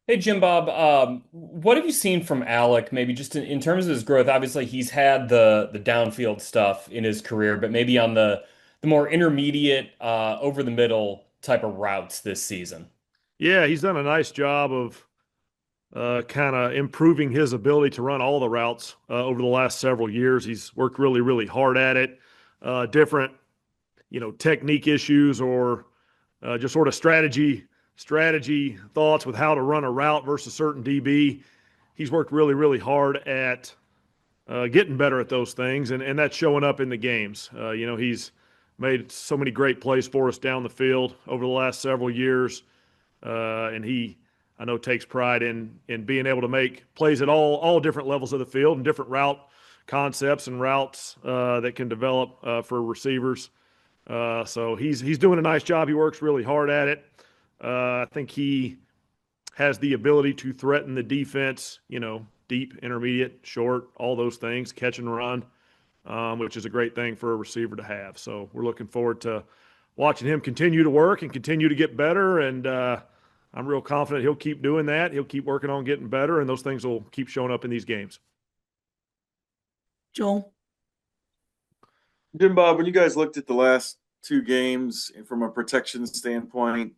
Hey Jim Bob, what have you seen from Alec? Maybe just in terms of his growth. Obviously, he's had the downfield stuff in his career, but maybe on the more intermediate, over the middle type of routes this season. Yeah, he's done a nice job of kind of improving his ability to run all the routes over the last several years. He's worked really, really hard at it. Different, technique issues or just sort of strategy thoughts with how to run a route versus certain DB. He's worked really, really hard at getting better at those things, and that's showing up in the games. He's made so many great plays for us down the field over the last several years. And he, I know, takes pride in being able to make plays at all different levels of the field and different route concepts and routes that can develop for receivers. So he's doing a nice job. He works really hard at it. I think he has the ability to threaten the defense. Deep, intermediate, short, all those things, catch and run, which is a great thing for a receiver to have. So we're looking forward to watching him continue to work and continue to get better. And I'm real confident he'll keep doing that. He'll keep working on getting better, and those things will keep showing up in these games. Joel. Jim Bob, when you guys looked at the last two games from a protection standpoint,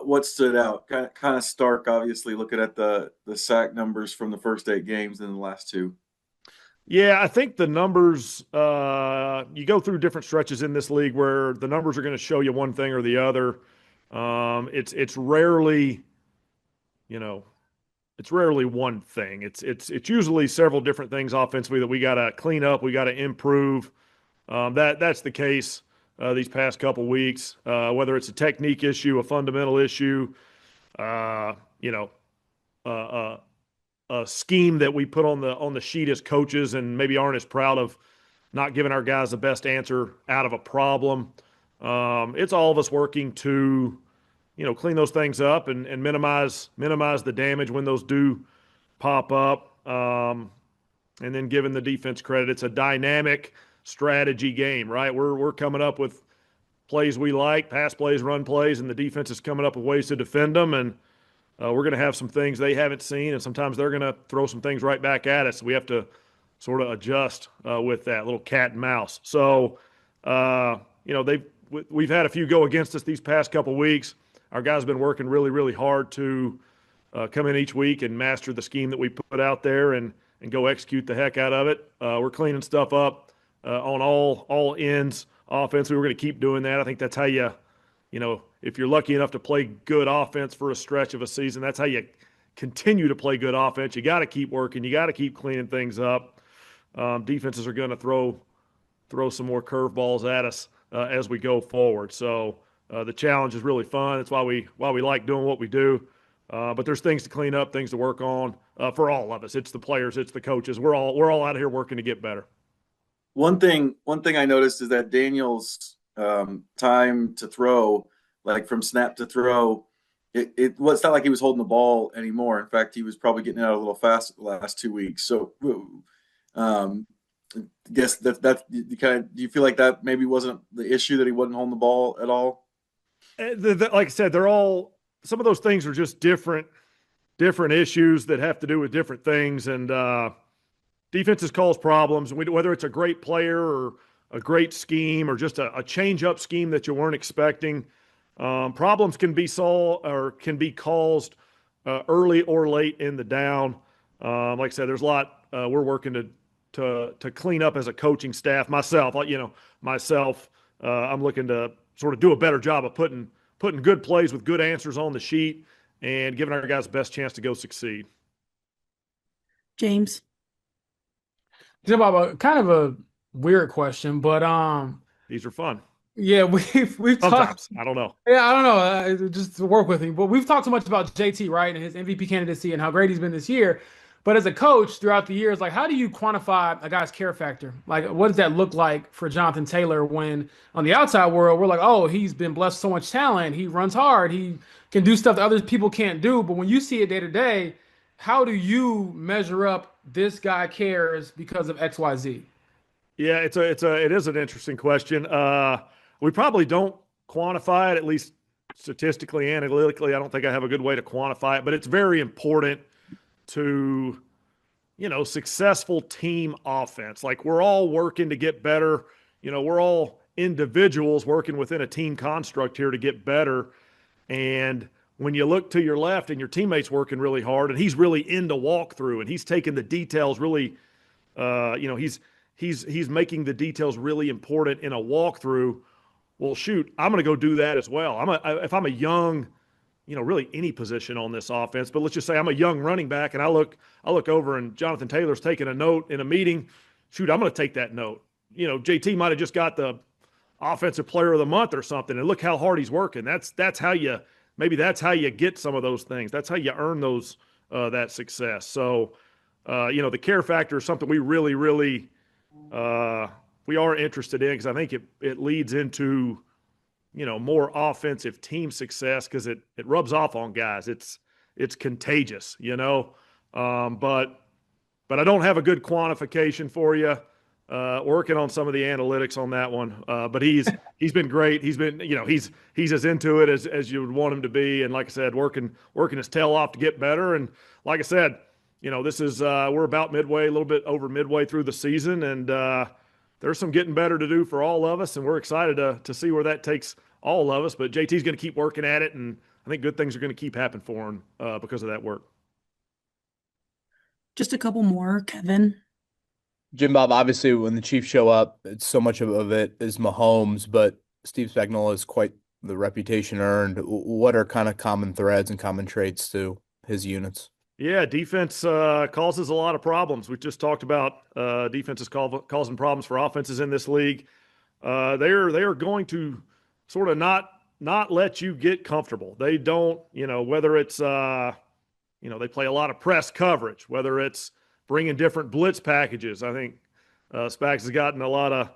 what stood out? Kind of stark, obviously, looking at the sack numbers from the first eight games and the last two. Yeah, I think the numbers, you go through different stretches in this league where the numbers are going to show you one thing or the other. It's rarely, you know, it's rarely one thing. It's usually several different things offensively that we got to clean up, we got to improve. That's the case these past couple weeks. Whether it's a technique issue, a fundamental issue, uh, you know, uh, a scheme that we put on the sheet as coaches, and maybe aren't as proud of not giving our guys the best answer out of a problem. It's all of us working to clean those things up and minimize the damage when those do pop up. And then giving the defense credit, it's a dynamic strategy game, right? We're coming up with plays we like, pass plays, run plays, and the defense is coming up with ways to defend them. And we're going to have some things they haven't seen, and sometimes they're going to throw some things right back at us. We have to sort of adjust with that little cat and mouse. So, we've had a few go against us these past couple weeks. Our guys have been working really, really hard to come in each week and master the scheme that we put out there and go execute the heck out of it. We're cleaning stuff up on all ends offensively. We're going to keep doing that. I think that's how if you're lucky enough to play good offense for a stretch of a season, that's how you continue to play good offense. You got to keep working. You got to keep cleaning things up. Defenses are going to throw some more curveballs at us as we go forward. So the challenge is really fun. That's why we like doing what we do. But there's things to clean up, things to work on for all of us. It's the players, it's the coaches. We're all out here working to get better. One thing I noticed is that Daniel's time to throw, like from snap to throw, it's not like he was holding the ball anymore. In fact, he was probably getting it out a little fast the last 2 weeks. So, um, I guess that's you kind of do you feel like that maybe wasn't the issue that he wasn't holding the ball at all? Like I said, they're all some of those things are just different issues that have to do with different things, and defenses cause problems. Whether it's a great player or a great scheme or just a change up scheme that you weren't expecting, problems can be solved or can be caused early or late in the down. Like I said, there's a lot we're working to clean up as a coaching staff. Myself, I'm looking to sort of do a better job of putting good plays with good answers on the sheet and giving our guys the best chance to go succeed. James. Jim Bob, kind of a weird question, but These are fun. yeah, we've talked. Sometimes. I don't know. Yeah, I don't know, just to work with me, but we've talked so much about JT, right, and his MVP candidacy and how great he's been this year. But as a coach throughout the years, like, how do you quantify a guy's care factor? Like, what does that look like for Jonathan Taylor when on the outside world we're like, oh, he's been blessed with so much talent, he runs hard, he can do stuff that other people can't do. But when you see it day to day, how do you measure up this guy cares because of X, Y, Z? Yeah, it is an interesting question. We probably don't quantify it, at least statistically, analytically, I don't think I have a good way to quantify it, but it's very important to, successful team offense. Like we're all working to get better. We're all individuals working within a team construct here to get better. And when you look to your left and your teammate's working really hard and he's really into walkthrough and he's taking the details really, he's making the details really important in a walkthrough. Well, shoot, I'm going to go do that as well. If I'm a young, really any position on this offense, but let's just say I'm a young running back and I look over and Jonathan Taylor's taking a note in a meeting. Shoot, I'm going to take that note. JT might have just got the offensive player of the month or something, and look how hard he's working. That's how you get some of those things. That's how you earn those that success. So, the care factor is something we really, really we are interested in because I think it leads into more offensive team success because it rubs off on guys. It's contagious, but I don't have a good quantification for you. Working on some of the analytics on that one, but he's been great. He's been he's as into it as you would want him to be, and like I said, working his tail off to get better. And like I said, this is we're about midway, a little bit over midway through the season, and there's some getting better to do for all of us, and we're excited to see where that takes all of us. But JT's going to keep working at it, and I think good things are going to keep happening for him because of that work. Just a couple more, Kevin. Jim Bob, obviously, when the Chiefs show up, it's so much of it is Mahomes, but Steve Spagnuolo has quite the reputation earned. What are kind of common threads and common traits to his units? Yeah, defense causes a lot of problems. We just talked about defenses causing problems for offenses in this league. They are going to sort of not let you get comfortable. They don't, whether it's they play a lot of press coverage, whether it's bringing different blitz packages. I think Spags has gotten a lot of,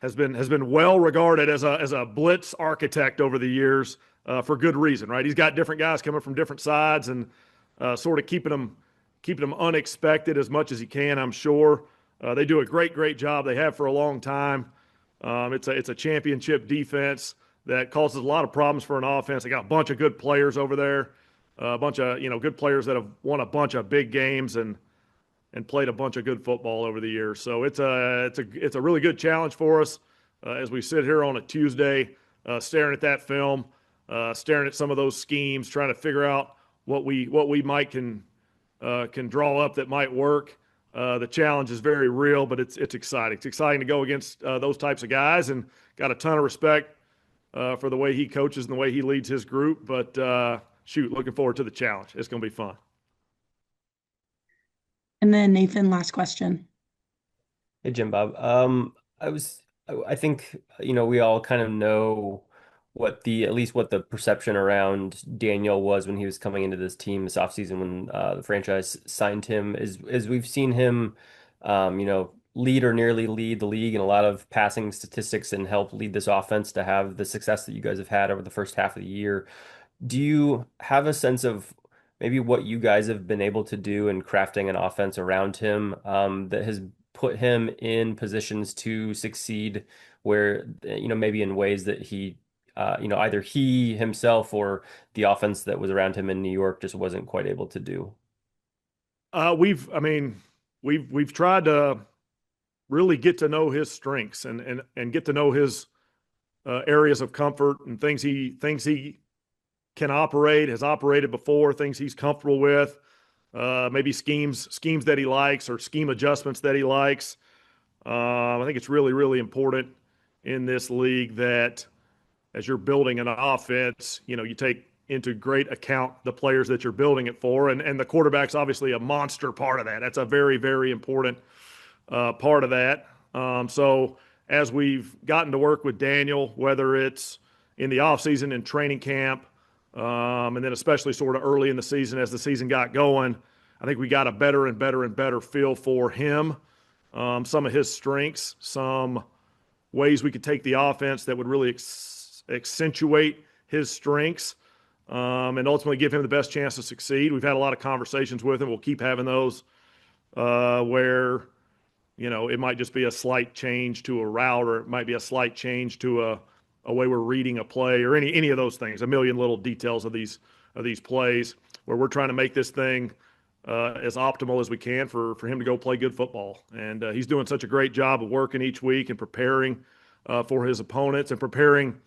has been well regarded as a blitz architect over the years for good reason, right? He's got different guys coming from different sides and sort of keeping them unexpected as much as he can. I'm sure they do a great job. They have for a long time. It's a championship defense that causes a lot of problems for an offense. They got a bunch of good players over there. A bunch of good players that have won a bunch of big games and played a bunch of good football over the years. So it's a really good challenge for us as we sit here on a Tuesday, staring at that film, staring at some of those schemes, trying to figure out what we might can draw up that might work. The challenge is very real, but it's exciting. It's exciting to go against those types of guys, and got a ton of respect for the way he coaches and the way he leads his group. But looking forward to the challenge. It's going to be fun. And then Nathan, last question. Hey, Jim Bob. I think, we all kind of know at least what the perception around Daniel was when he was coming into this team this offseason when the franchise signed him is we've seen him, lead or nearly lead the league in a lot of passing statistics and help lead this offense to have the success that you guys have had over the first half of the year. Do you have a sense of maybe what you guys have been able to do in crafting an offense around him that has put him in positions to succeed where, maybe in ways that he, either he himself or the offense that was around him in New York just wasn't quite able to do? We've tried to really get to know his strengths and get to know his areas of comfort and things he can has operated before, things he's comfortable with, maybe schemes that he likes or scheme adjustments that he likes. I think it's really, really important in this league that as you're building an offense, you take into great account the players that you're building it for. And the quarterback's obviously a monster part of that. That's a very, very important part of that. So as we've gotten to work with Daniel, whether it's in the offseason and training camp, and then especially sort of early in the season as the season got going, I think we got a better and better feel for him, some of his strengths, some ways we could take the offense that would really accentuate his strengths, and ultimately give him the best chance to succeed. We've had a lot of conversations with him. We'll keep having those where it might just be a slight change to a route, or it might be a slight change to a way we're reading a play, or any of those things. A million little details of these plays where we're trying to make this thing as optimal as we can for him to go play good football. And he's doing such a great job of working each week and preparing for his opponents and preparing,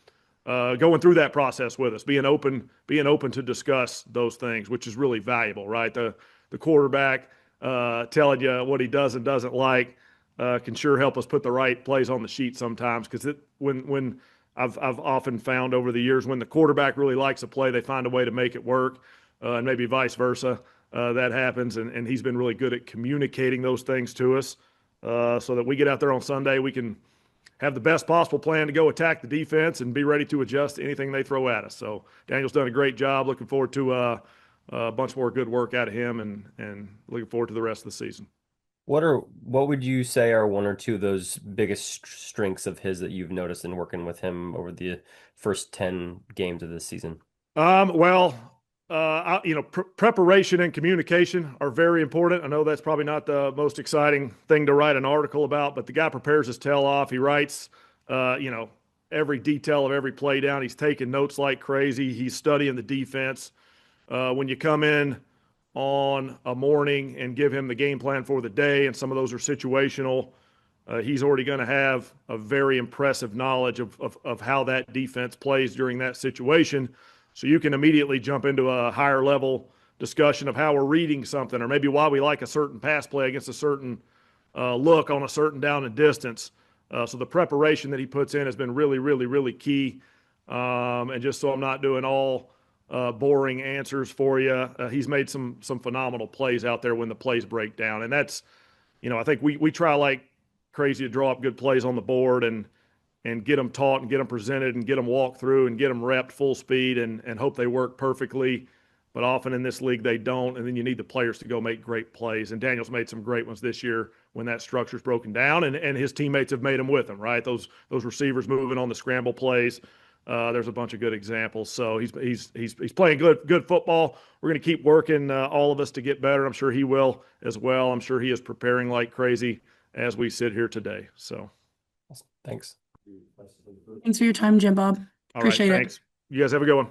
going through that process with us, being open to discuss those things, which is really valuable, right? The quarterback telling you what he does and doesn't like can sure help us put the right plays on the sheet sometimes, because when I've often found over the years, when the quarterback really likes a play, they find a way to make it work, and maybe vice versa. That happens, and he's been really good at communicating those things to us, so that we get out there on Sunday, we can have the best possible plan to go attack the defense and be ready to adjust to anything they throw at us. So Daniel's done a great job. Looking forward to a bunch more good work out of him, and looking forward to the rest of the season. What would you say are one or two of those biggest strengths of his that you've noticed in working with him over the first 10 games of this season? Preparation and communication are very important. I know that's probably not the most exciting thing to write an article about, but the guy prepares his tail off. He writes, every detail of every play down. He's taking notes like crazy. He's studying the defense. When you come in on a morning and give him the game plan for the day, and some of those are situational, he's already going to have a very impressive knowledge of how that defense plays during that situation. So you can immediately jump into a higher level discussion of how we're reading something, or maybe why we like a certain pass play against a certain look on a certain down and distance. So the preparation that he puts in has been really, really, really key. And just so I'm not doing all boring answers for you, he's made some phenomenal plays out there when the plays break down. And that's, I think we try like crazy to draw up good plays on the board and get them taught and get them presented and get them walked through and get them repped full speed and hope they work perfectly. But often in this league, they don't. And then you need the players to go make great plays. And Daniel's made some great ones this year when that structure's broken down, and his teammates have made them with him, right? Those receivers moving on the scramble plays. There's a bunch of good examples. So he's playing good football. We're going to keep working, all of us, to get better. I'm sure he will as well. I'm sure he is preparing like crazy as we sit here today. So Thanks. Thanks for your time, Jim Bob. All right, Appreciate it. thanks. You guys have a good one.